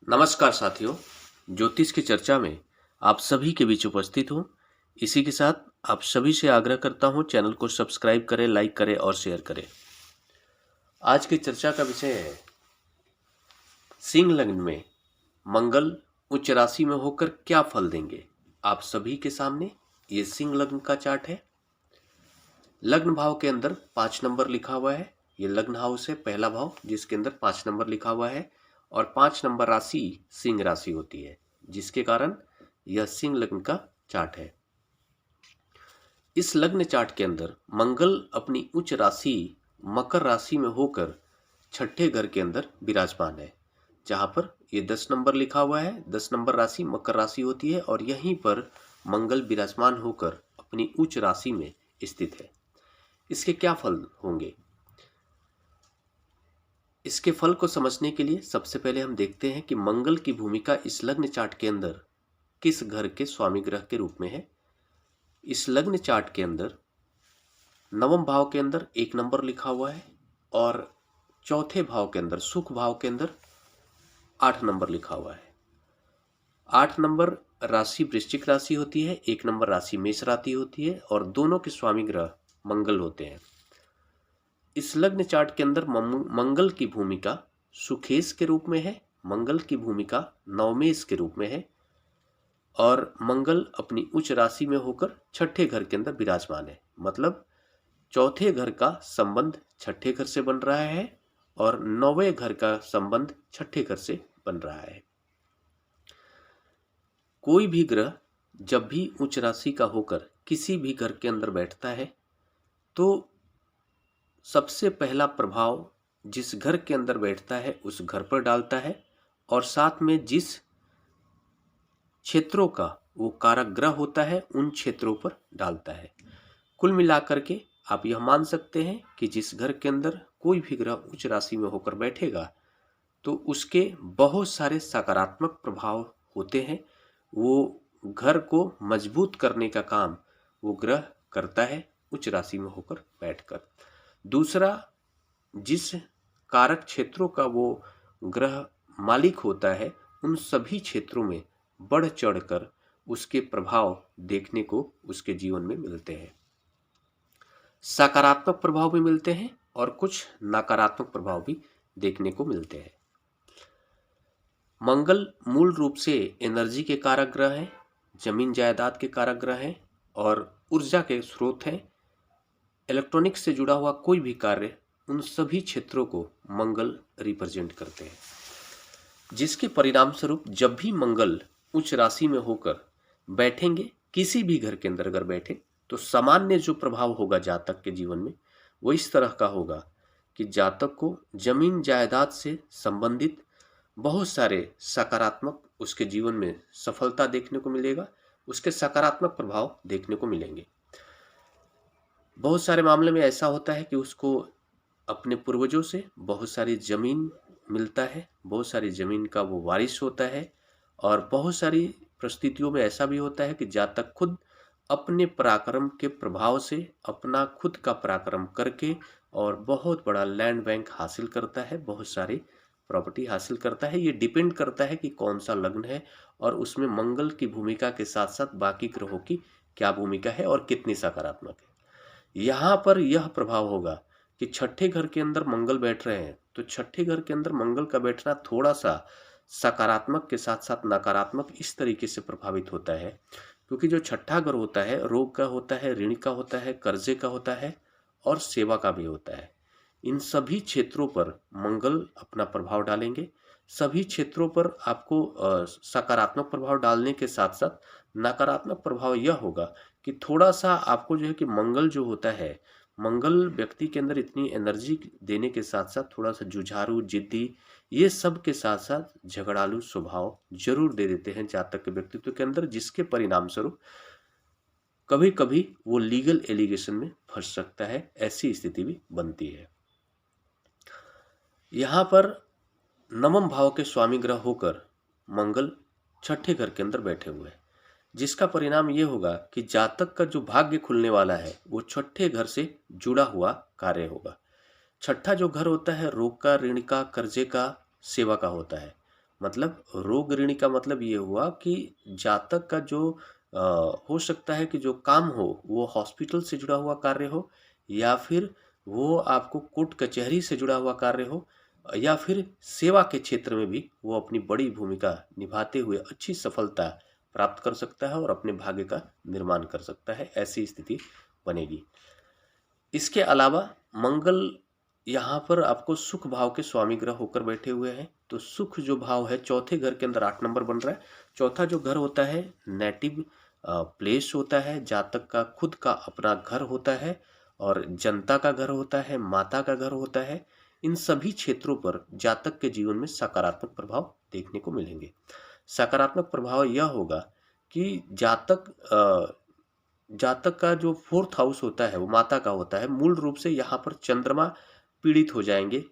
नमस्कार साथियों, ज्योतिष की चर्चा में आप सभी के बीच उपस्थित हूँ। इसी के साथ आप सभी से आग्रह करता हूँ, चैनल को सब्सक्राइब करें, लाइक करें और शेयर करें। आज की चर्चा का विषय है सिंह लग्न में मंगल उच्च राशि में होकर क्या फल देंगे। आप सभी के सामने ये सिंह लग्न का चार्ट है। लग्न भाव के अंदर 5 नंबर लिखा हुआ है। ये लग्न हाउस है, पहला भाव, जिसके अंदर 5 नंबर लिखा हुआ है और 5 नंबर राशि सिंह राशि होती है, जिसके कारण यह सिंह लग्न का चार्ट है। इस लग्न चार्ट के अंदर मंगल अपनी उच्च राशि मकर राशि में होकर छठे घर के अंदर विराजमान है, जहां पर ये 10 नंबर लिखा हुआ है। 10 नंबर राशि मकर राशि होती है और यहीं पर मंगल विराजमान होकर अपनी उच्च राशि में स्थित है। इसके क्या फल होंगे? इसके फल को समझने के लिए सबसे पहले हम देखते हैं कि मंगल की भूमिका इस लग्न चार्ट के अंदर किस घर के स्वामी ग्रह के रूप में है। इस लग्न चार्ट के अंदर नवम भाव के अंदर 1 नंबर लिखा हुआ है और चौथे भाव के अंदर सुख भाव के अंदर 8 नंबर लिखा हुआ है। 8 नंबर राशि वृश्चिक राशि होती है, 1 नंबर राशि मेष राशि होती है और दोनों के स्वामी ग्रह मंगल होते हैं। इस लग्न चार्ट के अंदर मंगल की भूमिका सुखेश के रूप में है, मंगल की भूमिका नवमेश के रूप में है और मंगल अपनी उच्च राशि में होकर छठे घर के अंदर विराजमान है। मतलब चौथे घर का संबंध छठे घर से बन रहा है और नौवें घर का संबंध छठे घर से बन रहा है। कोई भी ग्रह जब भी उच्च राशि का होकर किसी भी घर के अंदर बैठता है तो सबसे पहला प्रभाव जिस घर के अंदर बैठता है उस घर पर डालता है और साथ में जिस क्षेत्रों का वो कारक ग्रह होता है उन क्षेत्रों पर डालता है। कुल मिलाकर के आप यह मान सकते हैं कि जिस घर के अंदर कोई भी ग्रह उच्च राशि में होकर बैठेगा तो उसके बहुत सारे सकारात्मक प्रभाव होते हैं। वो घर को मजबूत करने का काम वो ग्रह करता है उच्च राशि में होकर बैठकर। दूसरा, जिस कारक क्षेत्रों का वो ग्रह मालिक होता है उन सभी क्षेत्रों में बढ़ चढ़कर उसके प्रभाव देखने को उसके जीवन में मिलते हैं। सकारात्मक प्रभाव भी मिलते हैं और कुछ नकारात्मक प्रभाव भी देखने को मिलते हैं। मंगल मूल रूप से एनर्जी के कारक ग्रह हैं, जमीन जायदाद के कारक ग्रह हैं और ऊर्जा के स्रोत हैं। इलेक्ट्रॉनिक्स से जुड़ा हुआ कोई भी कार्य, उन सभी क्षेत्रों को मंगल रिप्रेजेंट करते हैं, जिसके परिणाम स्वरूप जब भी मंगल उच्च राशि में होकर बैठेंगे किसी भी घर के अंदर अगर बैठे तो सामान्य जो प्रभाव होगा जातक के जीवन में वो इस तरह का होगा कि जातक को जमीन जायदाद से संबंधित बहुत सारे सकारात्मक उसके जीवन में सफलता देखने को मिलेगा, उसके सकारात्मक प्रभाव देखने को मिलेंगे। बहुत सारे मामले में ऐसा होता है कि उसको अपने पूर्वजों से बहुत सारी जमीन मिलता है, बहुत सारी जमीन का वो वारिस होता है और बहुत सारी परिस्थितियों में ऐसा भी होता है कि जातक खुद अपने पराक्रम के प्रभाव से अपना खुद का पराक्रम करके और बहुत बड़ा लैंड बैंक हासिल करता है, बहुत सारी प्रॉपर्टी हासिल करता है। ये डिपेंड करता है कि कौन सा लग्न है और उसमें मंगल की भूमिका के साथ साथ बाकी ग्रहों की क्या भूमिका है और कितनी सकारात्मक है। यहाँ पर यह प्रभाव होगा कि छठे घर के अंदर मंगल बैठ रहे हैं तो छठे घर के अंदर मंगल का बैठना थोड़ा सा सकारात्मक के साथ साथ नकारात्मक इस तरीके से प्रभावित होता है, क्योंकि जो छठा घर होता है रोग का होता है, ऋण का होता है, कर्जे का होता है और सेवा का भी होता है। इन सभी क्षेत्रों पर मंगल अपना प्रभाव डालेंगे। सभी क्षेत्रों पर आपको सकारात्मक प्रभाव डालने के साथ साथ नकारात्मक प्रभाव यह होगा कि थोड़ा सा आपको जो है कि मंगल जो होता है, मंगल व्यक्ति के अंदर इतनी एनर्जी देने के साथ साथ थोड़ा सा जुझारू, जिद्दी, ये सब के साथ साथ झगड़ालू स्वभाव जरूर दे देते हैं जातक के व्यक्तित्व के अंदर, जिसके परिणाम स्वरूप कभी कभी वो लीगल एलिगेशन में फंस सकता है। ऐसी स्थिति भी बनती है। यहाँ पर नवम भाव के स्वामी ग्रह होकर मंगल छठे घर के अंदर बैठे हुए हैं, जिसका परिणाम ये होगा कि जातक का जो भाग्य खुलने वाला है वो छठे घर से जुड़ा हुआ कार्य होगा। छठा जो घर होता है रोग का, ऋण का, कर्जे का, सेवा का होता है मतलब रोग ऋणी का मतलब ये हुआ कि जातक का जो हो सकता है कि जो काम हो वो हॉस्पिटल से जुड़ा हुआ कार्य हो, या फिर वो आपको कोर्ट कचहरी से जुड़ा हुआ कार्य हो, या फिर सेवा के क्षेत्र में भी वो अपनी बड़ी भूमिका निभाते हुए अच्छी सफलता प्राप्त कर सकता है और अपने भाग्य का निर्माण कर सकता है, ऐसी स्थिति बनेगी। इसके अलावा मंगल यहाँ पर आपको सुख भाव के स्वामी ग्रह होकर बैठे हुए हैं। तो सुख जो भाव है चौथे घर के अंदर 8 नंबर बन रहा है। चौथा जो घर होता है नेटिव प्लेस होता है, जातक का खुद का अपना घर होता है और जनता का घर होता है, माता का घर होता है। इन सभी क्षेत्रों पर जातक के जीवन में सकारात्मक प्रभाव देखने को मिलेंगे। सकारात्मक प्रभाव यह होगा कि जातक का जो 4th हाउस होता है वो माता का होता है। मूल रूप से यहाँ पर चंद्रमा पीड़ित हो जाएंगे,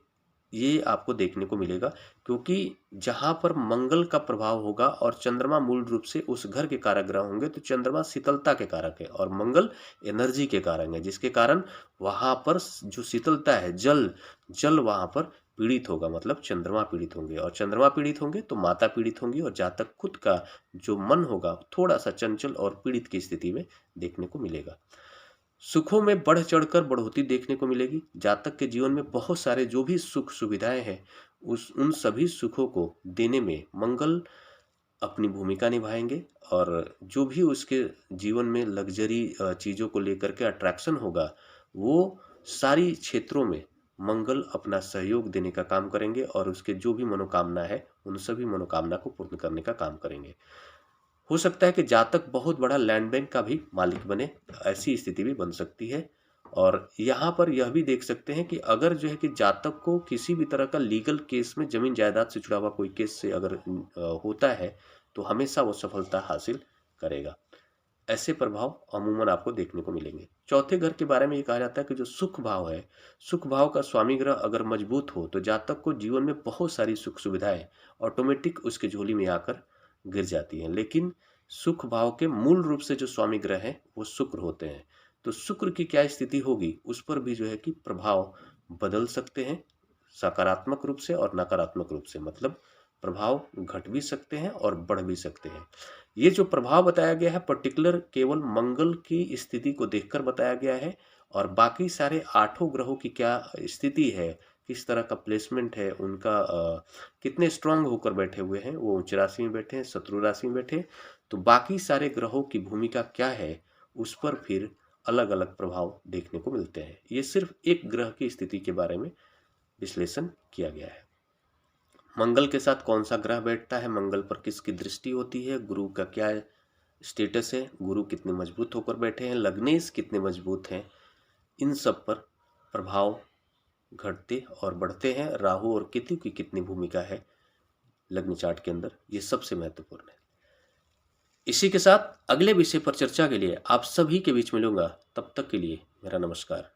ये आपको देखने को मिलेगा, क्योंकि जहाँ पर मंगल का प्रभाव होगा और चंद्रमा मूल रूप से उस घर के कारक ग्रह होंगे, तो चंद्रमा शीतलता के कारक है और मंगल एनर्जी के कारक है, जिसके कारण वहाँ पर जो शीतलता है, जल वहाँ पर पीड़ित होगा, मतलब चंद्रमा पीड़ित होंगे, और चंद्रमा पीड़ित होंगे तो माता पीड़ित होंगी और जातक खुद का जो मन होगा थोड़ा सा चंचल और पीड़ित की स्थिति में देखने को मिलेगा। सुखों में बढ़ चढ़कर बढ़ोतरी देखने को मिलेगी। जातक के जीवन में बहुत सारे जो भी सुख सुविधाएं हैं उन सभी सुखों को देने में मंगल अपनी भूमिका निभाएंगे, और जो भी उसके जीवन में लग्जरी चीज़ों को लेकर के अट्रैक्शन होगा, वो सारी क्षेत्रों में मंगल अपना सहयोग देने का काम करेंगे और उसके जो भी मनोकामना है उन सभी मनोकामना को पूर्ण करने का काम करेंगे। हो सकता है कि जातक बहुत बड़ा लैंड बैंक का भी मालिक बने, ऐसी स्थिति भी बन सकती है। और यहाँ पर यह भी देख सकते हैं कि अगर जो है कि जातक को किसी भी तरह का लीगल केस में जमीन जायदाद से जुड़ा हुआ कोई केस से अगर होता है तो हमेशा वो सफलता हासिल करेगा। ऐसे प्रभाव अमूमन आपको देखने को मिलेंगे। चौथे घर के बारे में ये कहा जाता है कि जो सुख भाव है, सुख भाव का स्वामी ग्रह अगर मजबूत हो तो जातक को जीवन में बहुत सारी सुख सुविधाएं ऑटोमेटिक उसके झोली में आकर गिर जाती हैं। लेकिन सुख भाव के मूल रूप से जो स्वामी ग्रह हैं वो शुक्र होते हैं। तो शुक्र की क्या स्थिति होगी उस पर भी जो है कि प्रभाव बदल सकते हैं, सकारात्मक रूप से और नकारात्मक रूप से, मतलब प्रभाव घट भी सकते हैं और बढ़ भी सकते हैं। ये जो प्रभाव बताया गया है पर्टिकुलर केवल मंगल की स्थिति को देखकर बताया गया है, और बाकी सारे 8 ग्रहों की क्या स्थिति है, किस तरह का प्लेसमेंट है उनका, कितने स्ट्रांग होकर बैठे हुए हैं, वो उच्च राशि में बैठे हैं, शत्रु राशि में बैठे, तो बाकी सारे ग्रहों की भूमिका क्या है उस पर फिर अलग अलग प्रभाव देखने को मिलते हैं। ये सिर्फ एक ग्रह की स्थिति के बारे में विश्लेषण किया गया है। मंगल के साथ कौन सा ग्रह बैठता है, मंगल पर किसकी दृष्टि होती है, गुरु का क्या स्टेटस है, गुरु कितने मजबूत होकर बैठे हैं, लग्नेश कितने मजबूत हैं, इन सब पर प्रभाव घटते और बढ़ते हैं। राहु और केतु की कितनी भूमिका है लग्न चार्ट के अंदर, ये सबसे महत्वपूर्ण है। इसी के साथ अगले विषय पर चर्चा के लिए आप सभी के बीच मिलूंगा। तब तक के लिए मेरा नमस्कार।